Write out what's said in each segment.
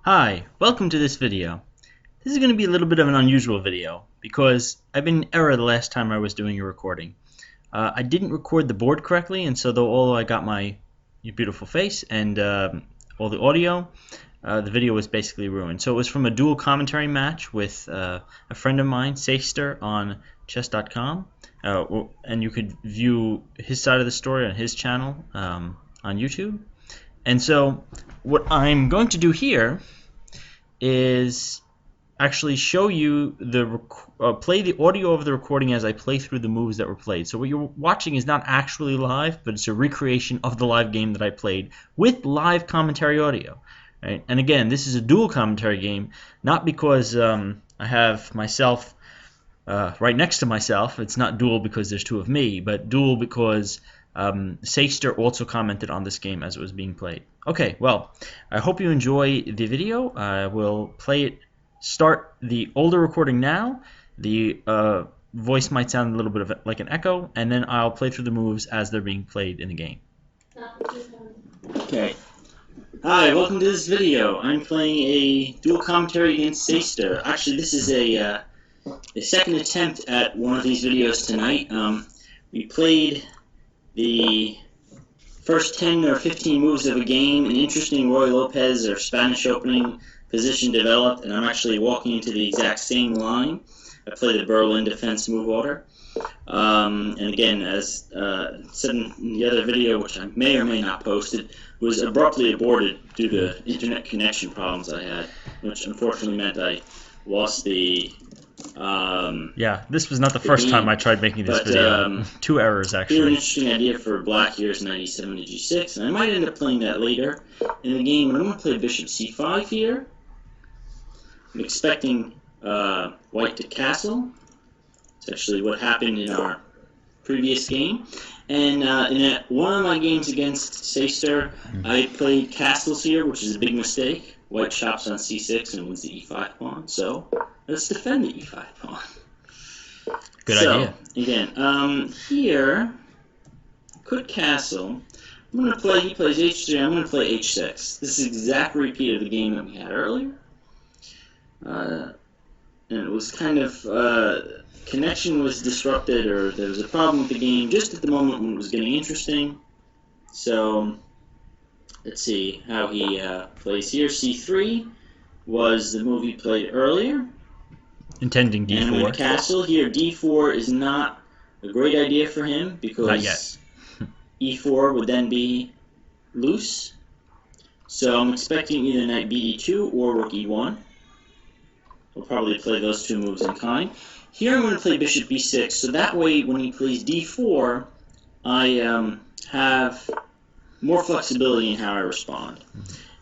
Hi, welcome to this video. This is going to be a little bit of an unusual video because I've been in error the last time I was doing a recording. I didn't record the board correctly, and so although I got my beautiful face and all the audio, the video was basically ruined. So it was from a dual commentary match with a friend of mine, Seikei, on chess.com, and you could view his side of the story on his channel on YouTube. And so what I'm going to do here is actually show you play the audio of the recording as I play through the moves that were played. So what you're watching is not actually live, but it's a recreation of the live game that I played with live commentary audio. Right? And again, this is a dual commentary game, not because I have myself right next to myself. It's not dual because there's two of me, but dual because Seikei also commented on this game as it was being played. Okay, well, I hope you enjoy the video. I will start the older recording now. The voice might sound a little bit like an echo, and then I'll play through the moves as they're being played in the game. Okay. Hi, welcome to this video. I'm playing a dual commentary against Seikei. Actually, this is a second attempt at one of these videos tonight. We played the first 10 or 15 moves of a game, an interesting Ruy Lopez or Spanish opening position developed, and I'm actually walking into the exact same line. I played the Berlin defense move order. And again, as said in the other video, which I may or may not posted, was abruptly aborted due to internet connection problems I had, which unfortunately meant I lost the yeah, this was not the first time I tried making this video. Two errors, actually. Here's an interesting idea for black. Here's 97 to g6, and I might end up playing that later in the game. But I'm going to play bishop c5 here. I'm expecting white to castle. It's actually what happened in our previous game. And in one of my games against Seikei, I played castles here, which is a big mistake. White chops on c6 and wins the e5 pawn. So let's defend the e5 pawn. Good idea. Again, here, could castle. I'm going to play, he plays h3, I'm going to play h6. This is exact repeat of the game that we had earlier. And it was kind of, connection was disrupted, or there was a problem with the game just at the moment when it was getting interesting. So, let's see how he plays here. c3 was the move he played earlier. Intending d4. And I'm going to castle here. d4 is not a great idea for him because not yet. e4 would then be loose. So I'm expecting either knight bd2 or rook e1. We'll probably play those two moves in kind. Here I'm going to play bishop b6, so that way when he plays d4, I have more flexibility in how I respond.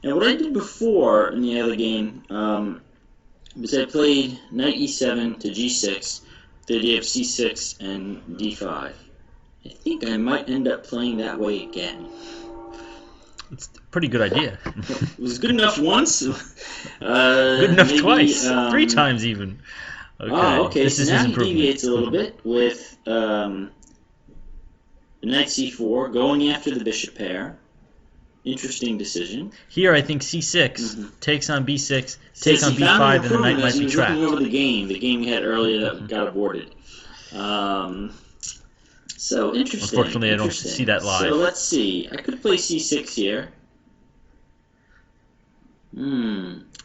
Now what I did before in the other game was I played knight e7 to g6, the idea of c6 and d5. I think I might end up playing that way again. It's a pretty good idea. It was good enough once. Good enough maybe, twice. 3 times even. Okay. Oh, okay. This so is now his he improvement. deviates a little bit with the knight c4, going after the bishop pair. Interesting decision. Here, I think c6 takes on b6, takes on He found b5, an and the knight improvement might as he be was trapped. looking over the game we had earlier that got aborted. So interesting. Unfortunately, I don't see that live. So let's see. I could play c6 here.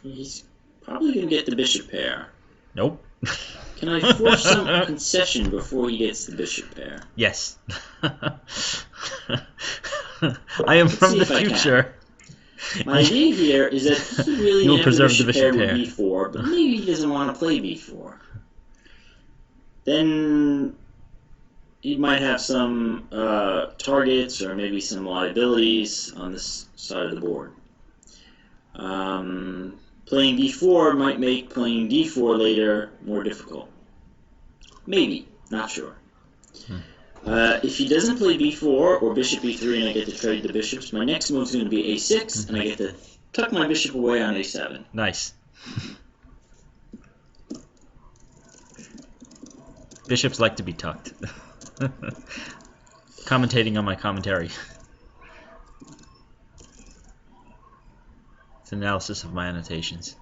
He's probably going to get the bishop pair. Nope. Can I force some concession before he gets the bishop pair? Yes. I am from the future. My idea here is that he really You'll never preserve the bishop pair pair. with b4, but maybe he doesn't want to play b4. Then he might have some targets or maybe some liabilities on this side of the board. Playing d4 might make playing d4 later more difficult. Maybe, not sure. If he doesn't play b4 or bishop b3 and I get to trade the bishops, my next move is going to be a6 and I get to tuck my bishop away on a7. Nice. Bishops like to be tucked. Commentating on my commentary. It's an analysis of my annotations.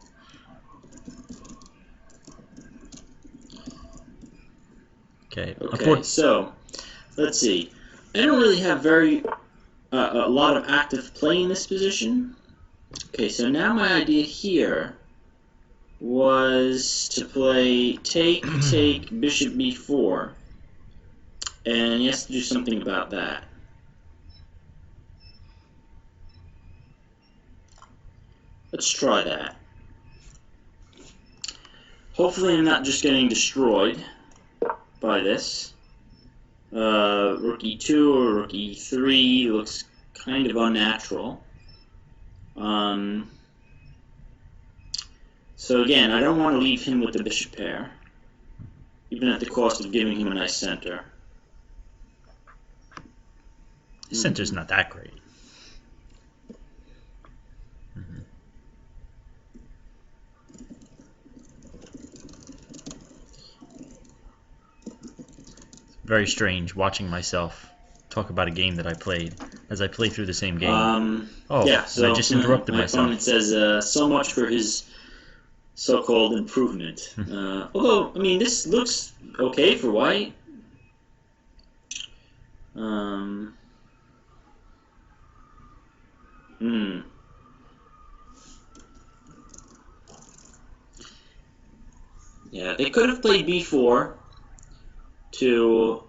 Okay. Okay, so let's see. I don't really have a lot of active play in this position. Okay, so now my idea here was to play take, bishop b4, and he has to do something about that. Let's try that. Hopefully I'm not just getting destroyed by this. Rook e2 or rook e3 looks kind of unnatural. So again, I don't want to leave him with the bishop pair, even at the cost of giving him a nice center. His center's not that great. Very strange watching myself talk about a game that I played as I play through the same game. Yeah, so I just interrupted my myself. opponent says so much for his so-called improvement. Although, I mean, this looks okay for white. Yeah, they could have played b4 to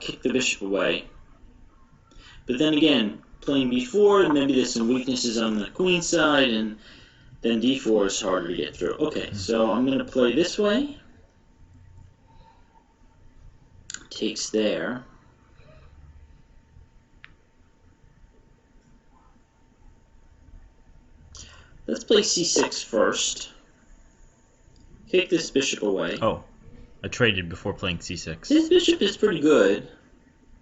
kick the bishop away. But then again, playing b4, maybe there's some weaknesses on the queen side, and then d4 is harder to get through. Okay, so I'm going to play this way. Takes there. Let's play c6 first. Kick this bishop away. Oh, I traded before playing c6. His bishop is pretty good.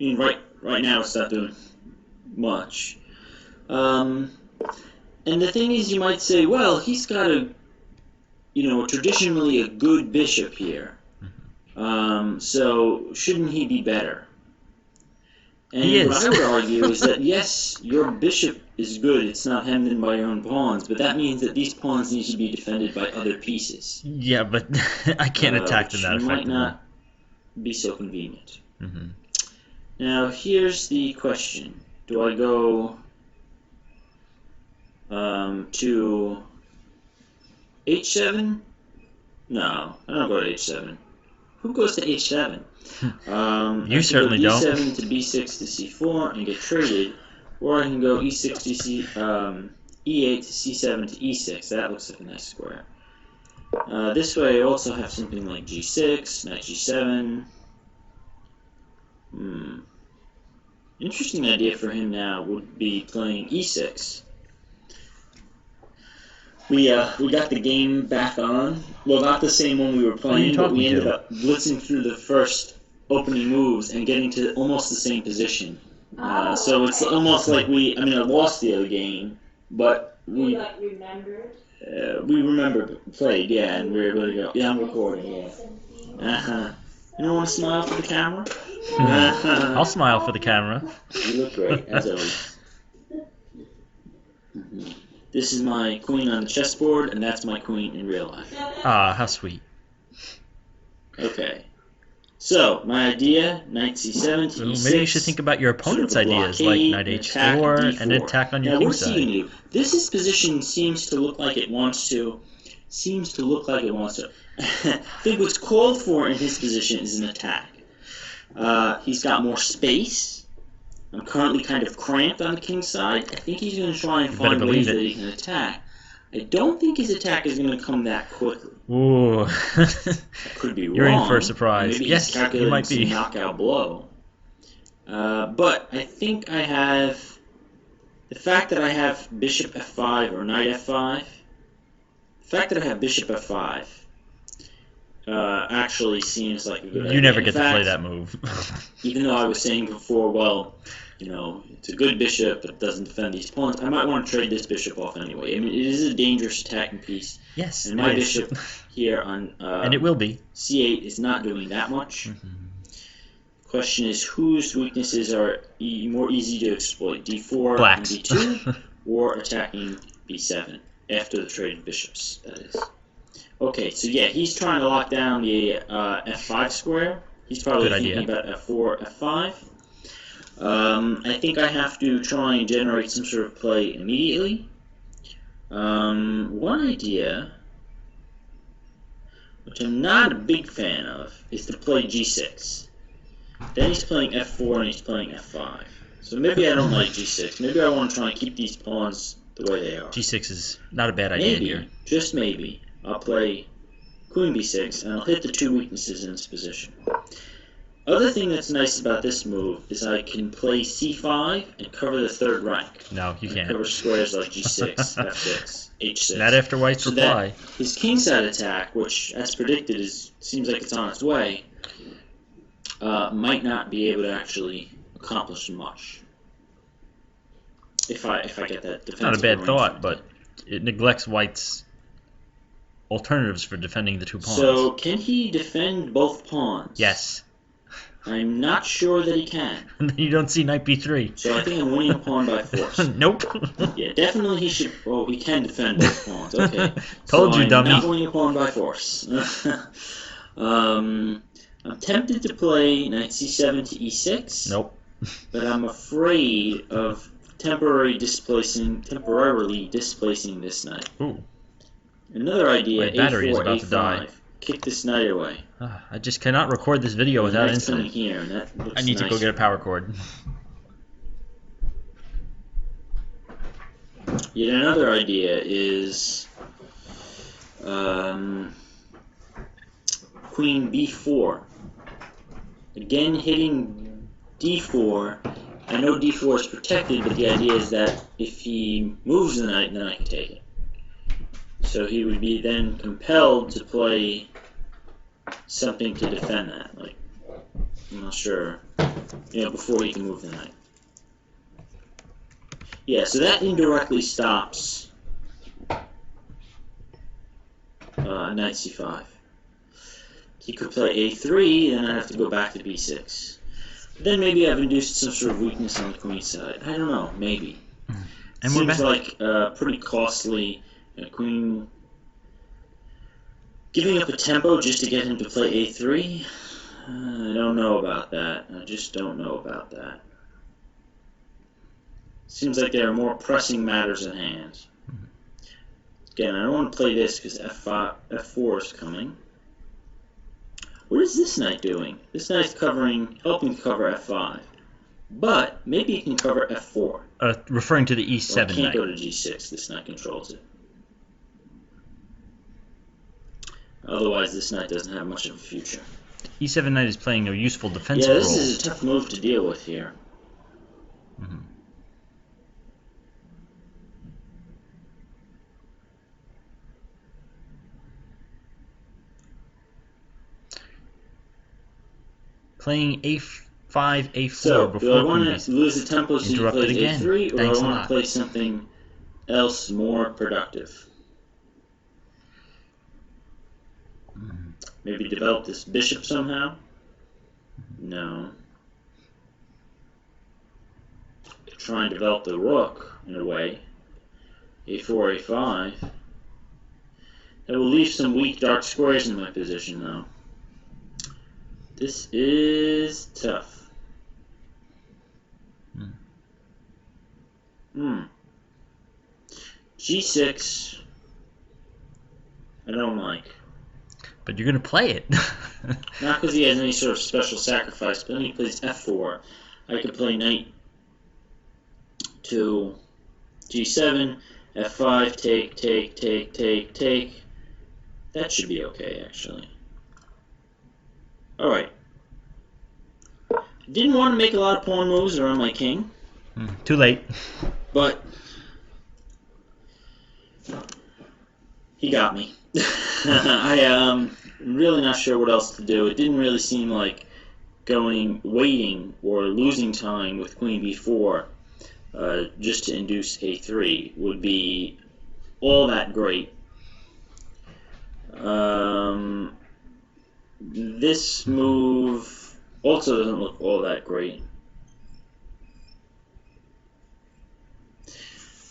I mean, right now it's not doing much. And the thing is, you might say, well, he's got traditionally a good bishop here. So shouldn't he be better? And He is. what I would argue is that, yes, your bishop is good. It's not hemmed in by your own pawns, but that means that these pawns need to be defended by other pieces. Yeah, but I can't attack them that which effectively. might not be so convenient. Mm-hmm. Now, here's the question. Do I go to h7? No, I don't go to h7. Who goes to h7? You certainly don't. e7 to b6 to c4 and get traded, or I can go e6 to e8 to c7 to e6. That looks like a nice square. This way I also have something like g6, knight g7. Interesting idea for him now would be playing e6. We got the game back on. Well, not the same one we were playing, but we ended up blitzing through the first opening moves and getting to almost the same position. So it's almost like I lost the other game, but we played, yeah, and we were able to go, yeah, I'm recording, yeah. You don't want to smile for the camera? I'll smile for the camera. You look great, as always. This is my queen on the chessboard, and that's my queen in real life. Ah, how sweet. Okay. So, my idea, knight c7 to e6. Maybe you should think about your opponent's ideas, like knight h4 and attack on your king side. What's he going to do? This position seems to look like it wants to. I think what's called for in his position is an attack. He's got more space. I'm currently kind of cramped on the king side. I think he's going to try and find ways that he can attack. I don't think his attack is going to come that quickly. Ooh. I could be wrong. You're in for a surprise. Maybe Yes, you might be. Some knockout blow. But I think I have the fact that I have bishop f5 or knight f5. The fact that I have bishop f5 actually seems like a good idea. You never get to play that move. Even though I was saying before, well, it's a good bishop, but it doesn't defend these pawns, I might want to trade this bishop off anyway. I mean, it is a dangerous attacking piece. Yes, and my bishop here on and it will be. c8 is not doing that much. Question is, whose weaknesses are more easy to exploit, d4 Blacks. and d2, or attacking b7? after the traded bishops, that is. Okay, so yeah, he's trying to lock down the f5 square. He's probably thinking about f4, f5. I think I have to try and generate some sort of play immediately. One idea, which I'm not a big fan of, is to play g6. Then he's playing f4 and he's playing f5. So maybe I don't like g6. Maybe I want to try and keep these pawns the way they are. G6 is not a bad idea here. Maybe, just maybe, I'll play queen b6 and I'll hit the two weaknesses in this position. Other thing that's nice about this move is I can play c5 and cover the third rank. No, you can't. Cover squares like g6, f6, h6. Not after white's so reply. His kingside attack, which as predicted seems like it's on its way, might not be able to actually accomplish much. If I get that defensive. Not a bad thought, but it neglects white's alternatives for defending the two pawns. So can he defend both pawns? Yes. I'm not sure that he can. You don't see knight b3. So I think I'm winning a pawn by force. Nope. Yeah, definitely he should. Oh, he can defend both pawns. Okay. Told you, dummy. I'm not winning a pawn by force. I'm tempted to play knight c7 to e6. Nope. But I'm afraid of temporarily displacing this knight. Ooh. Another idea: My battery a4, is about a5. to die. Kick this knight away. I just cannot record this video without incident. Here, and that looks I need to go nice. get a power cord. Yet another idea is queen b4. Again, hitting d4. I know d4 is protected, but the idea is that if he moves the knight, then I can take it. So he would be then compelled to play something to defend that. Like, I'm not sure, before he can move the knight. Yeah, so that indirectly stops knight c5. He could play a3, then I'd have to go back to b6. Then maybe I've induced some sort of weakness on the queen side. I don't know, maybe. And Seems like pretty costly. Queen giving up a tempo just to get him to play a3. I don't know about that. I just don't know about that. Seems like there are more pressing matters at hand. Again, I don't want to play this because f4 is coming. What is this knight doing? This knight's helping to cover f5. But maybe it can cover f4. Referring to the e7 well, it can't knight. go to g6. This knight controls it. Otherwise, this knight doesn't have much of a future. E7 knight is playing a useful defensive role. Yeah, this is a tough move to deal with here. Mm-hmm. Playing a5, a4 so, before do I want to lose the tempo so he plays again. a3, or Thanks do I want to play something else more productive? Maybe develop this bishop somehow? No. Try and develop the rook in a way. a4, a5. That will leave some weak dark squares in my position though. This is tough. G6 I don't like. But you're going to play it. Not because he has any sort of special sacrifice, but then he plays f4. I could play knight to g7, f5, take. That should be okay, actually. Alright. Didn't want to make a lot of pawn moves around my king. Too late. But he got me. I am really not sure what else to do. It didn't really seem like waiting or losing time with queen b4 just to induce a3 would be all that great. This move also doesn't look all that great.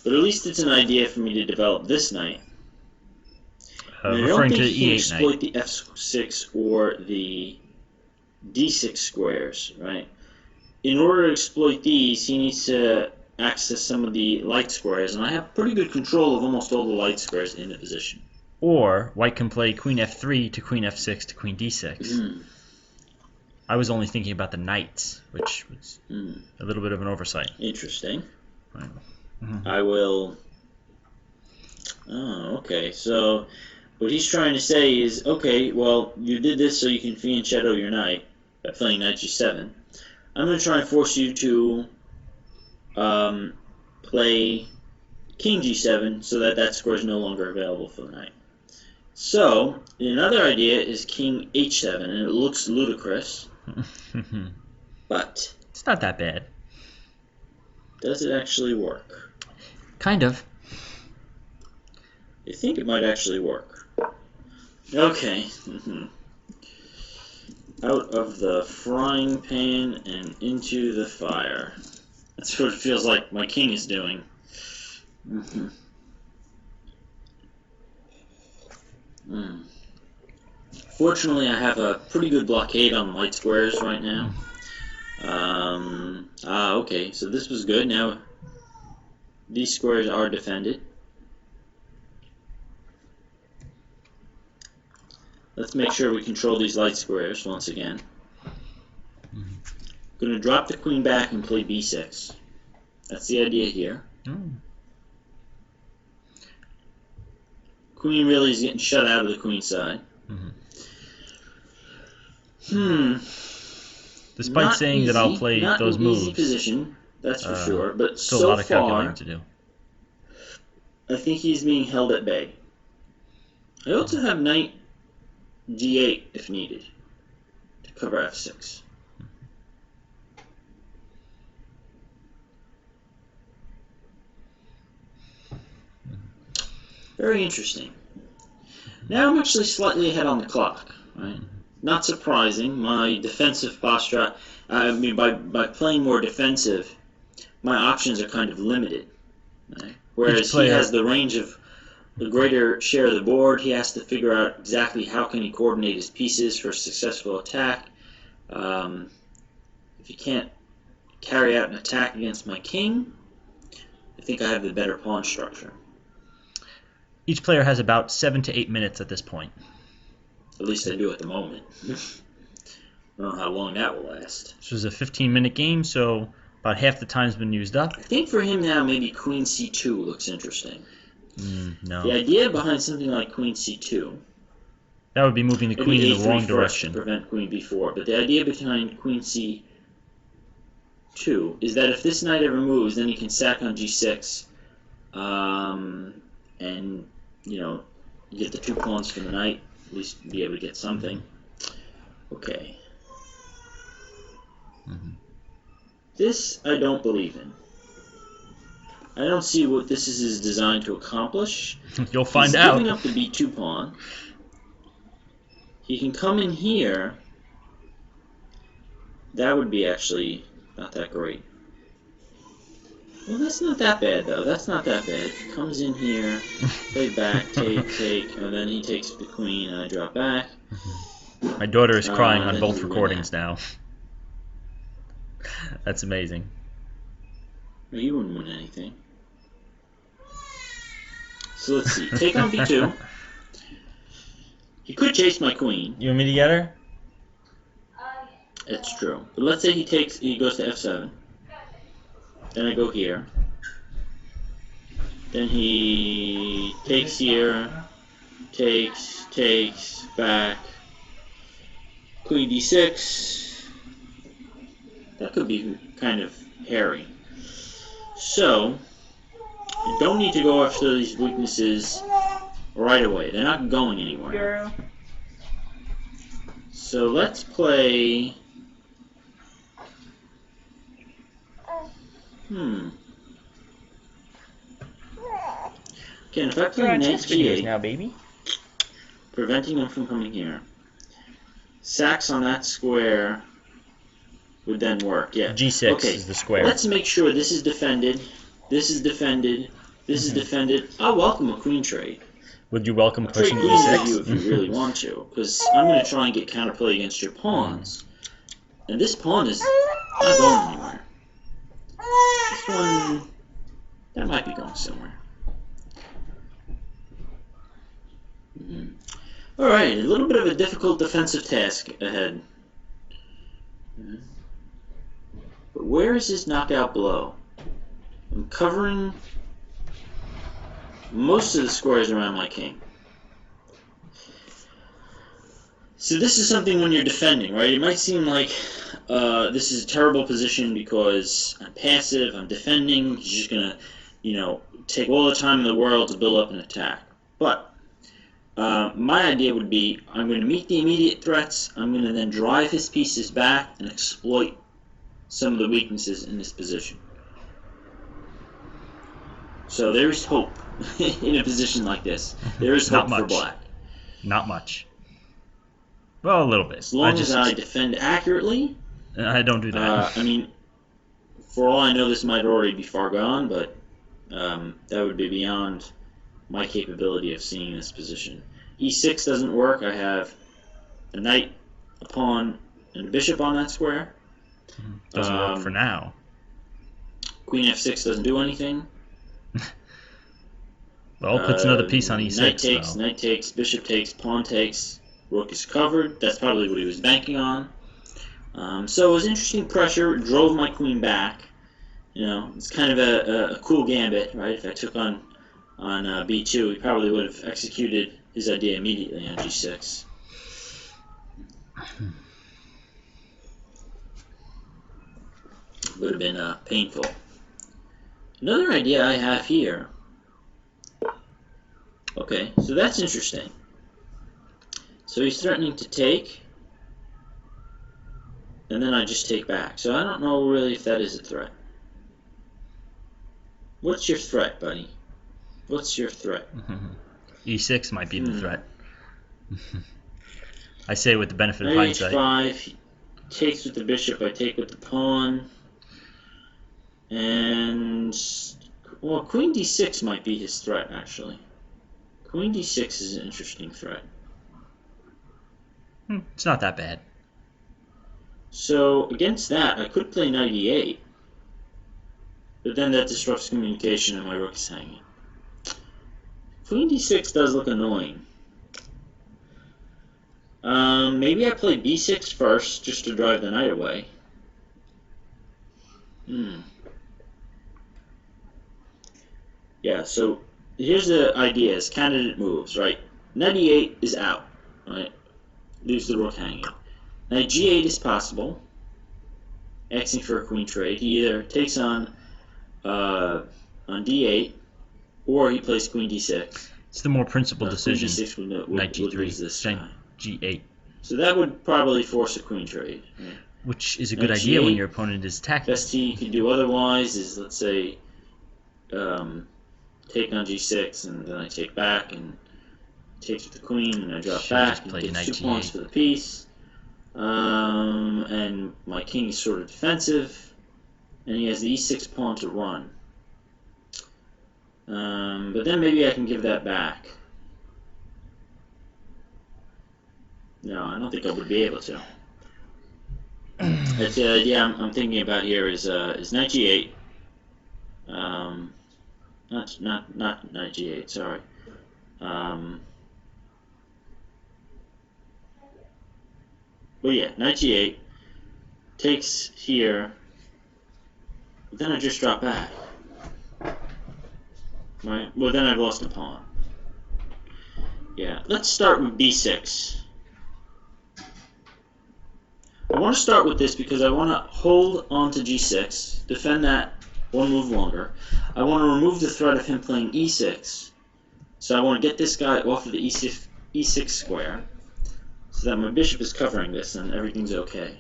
But at least it's an idea for me to develop this knight. And I don't Referring think to he can E8 exploit knight. the f6 or the d6 squares, right? In order to exploit these, he needs to access some of the light squares, and I have pretty good control of almost all the light squares in the position. Or white can play queen f3 to queen f6 to queen d6. I was only thinking about the knights, which was a little bit of an oversight. Interesting. Right. I will... Oh, okay. So what he's trying to say is, okay, well, you did this so you can fianchetto your knight by playing knight g7. I'm going to try and force you to play king g7 so that that square is no longer available for the knight. So another idea is king h7, and it looks ludicrous, but it's not that bad. does it actually work? Kind of. I think it might actually work. Okay. Out of the frying pan and into the fire. That's what it feels like my king is doing. Fortunately, I have a pretty good blockade on light squares right now. Okay, so this was good. Now, these squares are defended. Let's make sure we control these light squares once again. Going to drop the queen back and play b6. That's the idea here. Queen really is getting shut out of the queen side. Despite Not saying easy, that I'll play not those an moves, easy position, that's for sure. But still so a lot of far, calculating to do. I think he's being held at bay. I also have knight g8 if needed to cover f6. Very interesting. Now I'm actually slightly ahead on the clock, right? Not surprising. My defensive posture, I mean, by playing more defensive, my options are kind of limited. Right? Whereas he has the range of a greater share of the board, he has to figure out exactly how can he coordinate his pieces for a successful attack. If he can't carry out an attack against my king, I think I have the better pawn structure. Each player has about 7 to 8 minutes at this point. At least I do at the moment. I don't know how long that will last. This was a 15-minute game, so about half the time's been used up. I think for him now, maybe queen c2 looks interesting. No. The idea behind something like queen c2... That would be moving the queen in the wrong to direction. Prevent queen b4. But the idea behind queen c2 is that if this knight ever moves, then he can sack on g6, and get the 2 pawns for the knight. At least be able to get something. Okay. This I don't believe in. I don't see what this is designed to accomplish. You'll find He's out. giving up the b2 pawn. He can come in here. That would be actually not that great. Well, that's not that bad, though. That's not that bad. He comes in here, play back, take, and then he takes the queen, and I drop back. My daughter is crying on then both he win recordings now. That's amazing. No, you wouldn't win anything. So let's see. Take on b2. He could chase my queen. You want me to get her? It's true. But let's say he goes to f7. Then I go here. Then he takes here, takes, back. Queen d6. That could be kind of hairy. So, you don't need to go after these weaknesses right away. They're not going anywhere. So let's play... Okay, if I play knight g8, now, baby. preventing him from coming here, sacks on that square would then work. Yeah. G6 okay. is the square. Let's make sure this is defended. This is defended. This is defended. I'll welcome a queen trade. Would you welcome Trade pushing queens with you e6? if you really want to, because I'm going to try and get counterplay against your pawns. And this pawn is not going anywhere. This one, that might be going somewhere. Alright, a little bit of a difficult defensive task ahead. But where is his knockout blow? I'm covering most of the squares around my king. So this is something when you're defending, right? It might seem like this is a terrible position because I'm passive, I'm defending, he's just going to, take all the time in the world to build up an attack. But my idea would be I'm going to meet the immediate threats, I'm going to then drive his pieces back and exploit some of the weaknesses in this position. So there is hope in a position like this. There is hope for black. Not much. Well, a little bit. As long as I defend accurately. I don't do that. I mean, for all I know, this might already be far gone, but that would be beyond my capability of seeing this position. E6 doesn't work. I have a knight, a pawn, and a bishop on that square. Doesn't work for now. Queen F6 doesn't do anything. Well, puts another piece on E6. Knight takes, bishop takes, pawn takes, rook is covered. That's probably what he was banking on. So it was interesting pressure. It drove my queen back. It's kind of a cool gambit, right? If I took on B2, he probably would have executed his idea immediately on G6. Would have been painful. Another idea I have here. Okay, so that's interesting. So he's threatening to take, and then I just take back. So I don't know really if that is a threat. What's your threat, buddy? What's your threat? E6 might be the threat. I say with the benefit of Knight hindsight. H5, he takes with the bishop, I take with the pawn. And, well, Queen D6 might be his threat, actually. Queen D6 is an interesting threat. It's not that bad. So, against that, I could play Knight E8. But then that disrupts communication and my rook is hanging. Queen D6 does look annoying. Maybe I play B6 first, just to drive the knight away. Yeah, so here's the idea, is candidate moves, right? Knight E8 is out, right? Leaves the rook hanging. Knight G8 is possible, asking for a queen trade. He either takes on D8, or he plays Queen D6. It's the more principled decision. Queen D6 Knight would G3, lose this guy. G8. So that would probably force a queen trade. Right? Which is a good Knight idea when G8. your opponent is attacking. Best he could do otherwise is, let's say, take on G6, and then I take back, and takes with the queen, and I drop back, and gets 2 pawns for the piece. And my king is sort of defensive, and he has the E6 pawn to run. But then maybe I can give that back. No, I don't think I would be able to. That's the idea I'm thinking about here is Knight G8. Not Knight G8. Sorry. Well, yeah, Knight G8 takes here. But then I just drop back. Right. Well, then I've lost a pawn. Yeah. Let's start with B6. I want to start with this because I want to hold on to G6, defend that one move longer. I want to remove the threat of him playing E6. So I want to get this guy off of the E6 square so that my bishop is covering this and everything's okay.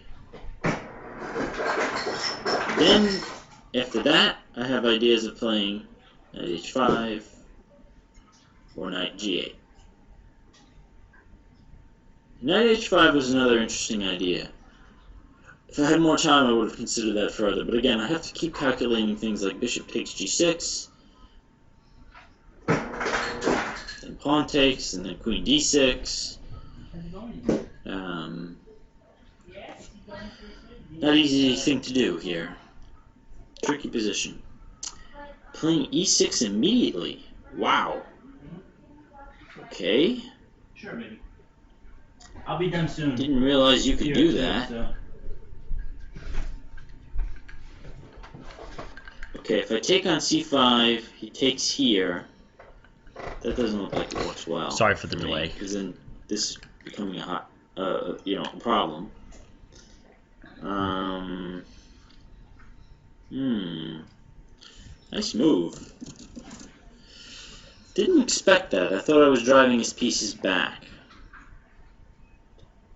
Then, after that, I have ideas of playing Knight H5 or Knight G8. Knight H5 was another interesting idea. If I had more time, I would have considered that further. But again, I have to keep calculating things like bishop takes G6. pawn takes, and then queen d6. Not easy thing to do here. Tricky position. Playing e6 immediately. Wow. Okay. Sure, baby. I'll be done soon. Didn't realize you could do that. Okay, if I take on c5, he takes here. That doesn't look like it works well. Sorry for the delay. Because then this is becoming a hot, problem. Nice move. Didn't expect that. I thought I was driving his pieces back.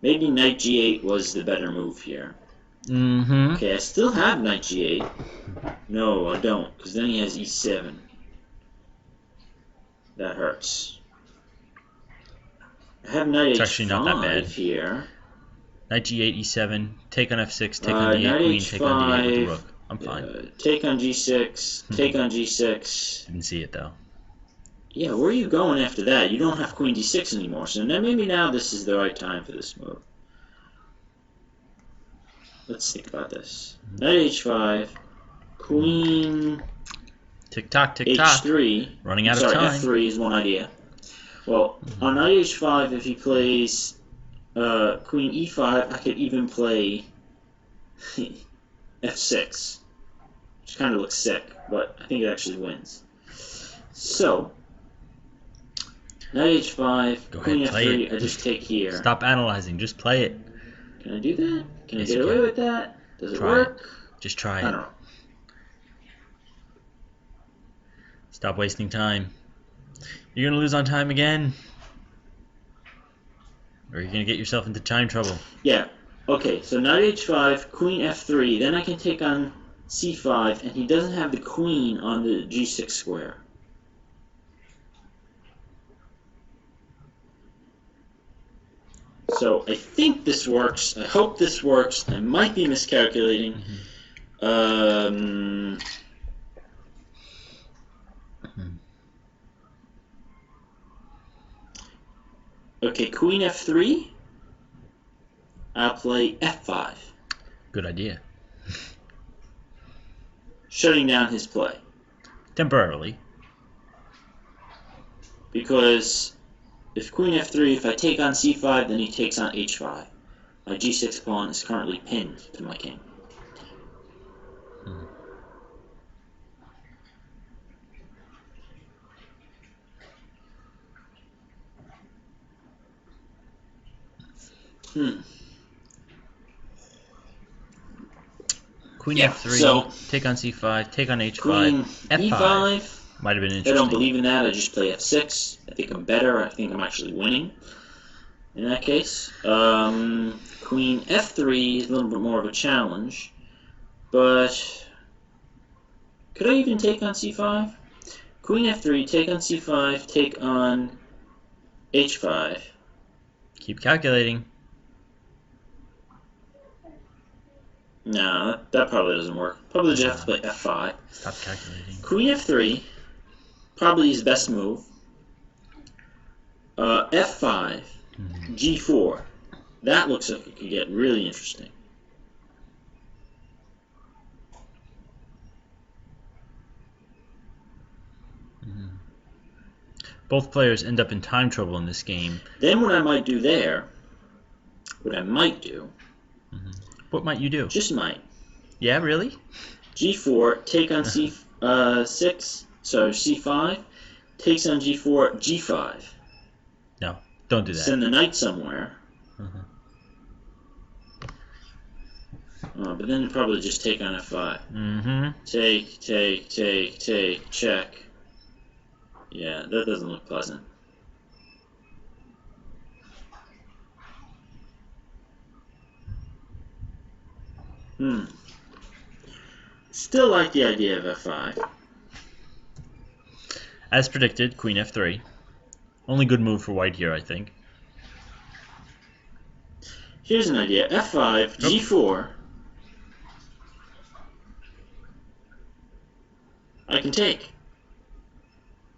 Maybe knight g8 was the better move here. Mm-hmm. Okay, I still have knight g8. No, I don't, because then he has e7. That hurts. I have knight It's actually not that bad. h5 here. Knight g8, e7, take on f6, take on d8, Knight queen, h5, take on d8 with the rook. I'm fine. Take on g6, take on g6. Didn't see it though. Yeah, where are you going after that? You don't have queen d6 anymore, so maybe now this is the right time for this move. Let's think about this. Knight h5, queen Tick tock, tick tock. h3. Running out of time. F3 is one idea. Well, on knight h5, if he plays queen e5, I could even play f6, which kind of looks sick, but I think it actually wins. So, knight h5, Go queen ahead, play f3, it. I just take here. Stop analyzing, just play it. Can I do that? Can Yes, I get you away can. with that? Does it Try work? it. Just try I don't it. know. Stop wasting time. You're gonna lose on time again. Or you're gonna get yourself into time trouble. Yeah. Okay, so knight h5, queen f3, then I can take on c5, and he doesn't have the queen on the g6 square. So I think this works. I hope this works. I might be miscalculating. Okay, queen f3. I'll play f5. Good idea. Shutting down his play. Temporarily. Because if queen f3, if I take on c5, then he takes on h5. My g6 pawn is currently pinned to my king. Queen Yeah, f3, so take on c5, take on h5, queen f5. e5. Might have been I interesting. don't believe in that. I just play f6. I think I'm better. I think I'm actually winning in that case. Queen f3 is a little bit more of a challenge. But could I even take on c5? Queen f3, take on c5, take on h5. Keep calculating. No, that probably doesn't work. Probably just have to play f5. Stop calculating. Queen f3, probably his best move. F5, g4. That looks like it could get really interesting. Both players end up in time trouble in this game. Then what I might do there, what What might you do? just might, Yeah, really? g4, take on c6, so c5, takes on g4, g5. No, don't do that. Send the knight somewhere. But then probably just take on f5. Take, check. Yeah, that doesn't look pleasant. Still like the idea of f5. As predicted, queen f3. Only good move for white here, I think. Here's an idea. f5, g4. I can take.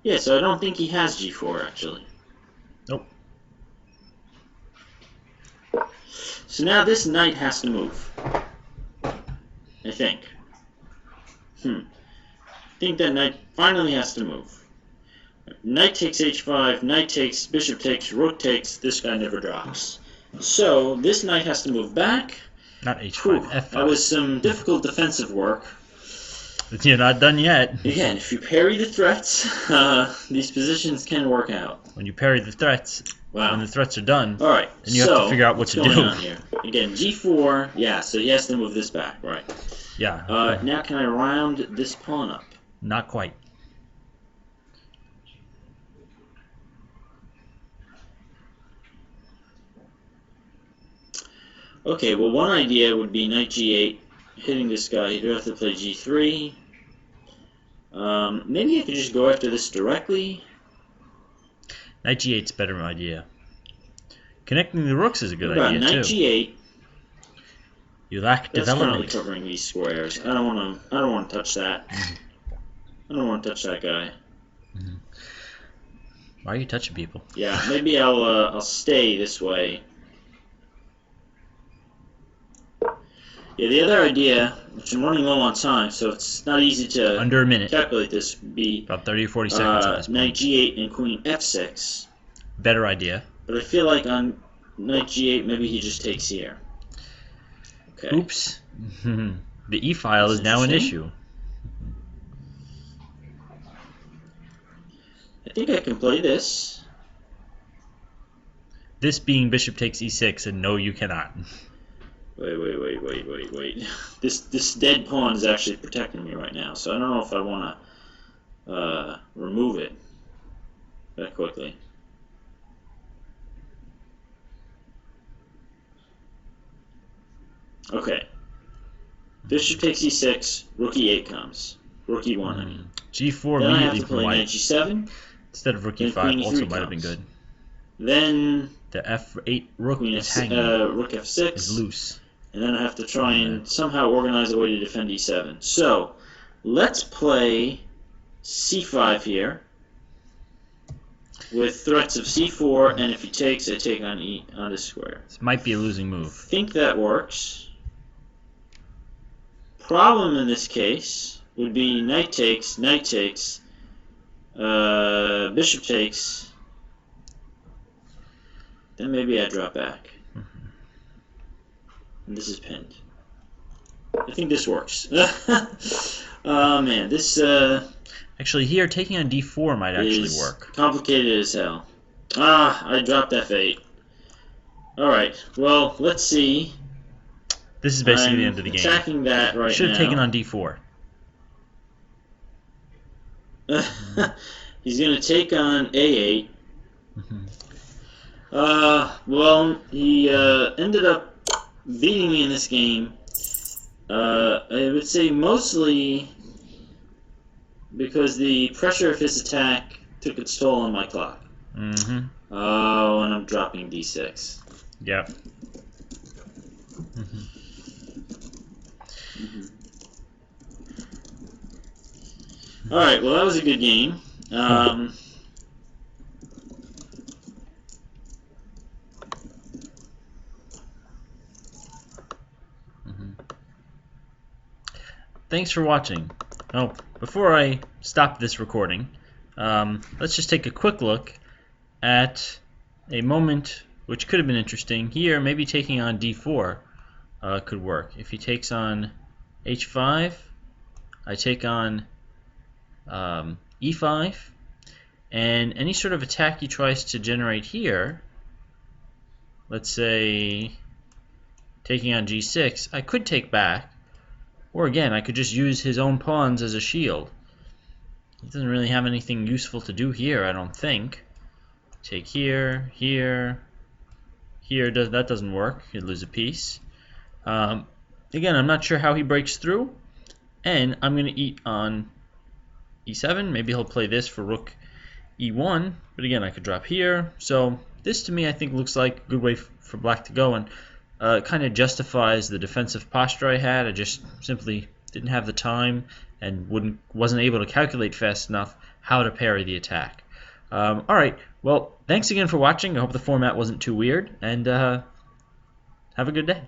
Yeah, so I don't think he has g4, actually. Nope. So now this knight has to move. I think. I think that knight finally has to move. Knight takes h5, knight takes, bishop takes, rook takes, this guy never drops. So this knight has to move back. Not h5, f5. That was some difficult defensive work. You're not done yet. Again, if you parry the threats, these positions can work out. When you parry the threats, when the threats are done, all right, then you have to figure out what to do. On here? Again, g4, yeah, so he has to move this back, right. Yeah. Now can I round this pawn up? Not quite. Okay, well, one idea would be knight g8, hitting this guy. You'd have to play g3. Maybe I could just go after this directly. Knight g8's a better idea. Connecting the rooks is a good idea knight too. g8. You lack development. That's covering these squares. I don't want to touch that. I don't want to touch that guy. Why are you touching people? Yeah, maybe I'll stay this way. Yeah, the other idea, which I'm running low on time, so it's not easy to under a minute calculate this, would be about 30 or 40 seconds at this point. Knight g8 and queen f6. Better idea. But I feel like on knight g8, maybe he just takes here. Okay. Oops. The e-file is now an issue. I think I can play this. This being bishop takes e6, and no, you cannot. Wait. This dead pawn is actually protecting me right now, so I don't know if I want to remove it that quickly. Okay. Bishop takes e6, rook e8 comes. Rook e1, I mean. g4 then immediately I have to for play white. knight g7. Instead of rook e5 also might have been good. Then the f8 rook is hanging. Rook f6 is loose. And then I have to try and somehow organize a way to defend e7. So let's play c5 here with threats of c4, and if he takes, I take on this square. This might be a losing move. I think that works. Problem in this case would be knight takes, bishop takes. Then maybe I drop back. And this is pinned. I think this works. Oh man, this actually here taking on d4 might actually work. Complicated as hell. I dropped f8. Alright, well, let's see. This is basically the end of the game. Attacking that right now. Should have taken on d4. He's going to take on a8. Well, he ended up beating me in this game. I would say mostly because the pressure of his attack took its toll on my clock. Oh, and I'm dropping d6. Yep. Alright, well that was a good game. Thanks for watching. Oh, before I stop this recording, let's just take a quick look at a moment which could have been interesting. Here, maybe taking on d4 could work. If he takes on h5, I take on e5, and any sort of attack he tries to generate here, let's say taking on g6, I could take back, or again, I could just use his own pawns as a shield. He doesn't really have anything useful to do here, I don't think. Take here, here, here, that doesn't work. He'd lose a piece. Again, I'm not sure how he breaks through, and I'm going to eat on e7. Maybe he'll play this for rook e1, but again, I could drop here. So this to me I think looks like a good way for black to go, and it kind of justifies the defensive posture I had. I just simply didn't have the time and wasn't able to calculate fast enough how to parry the attack. All right. Well, thanks again for watching. I hope the format wasn't too weird, and have a good day.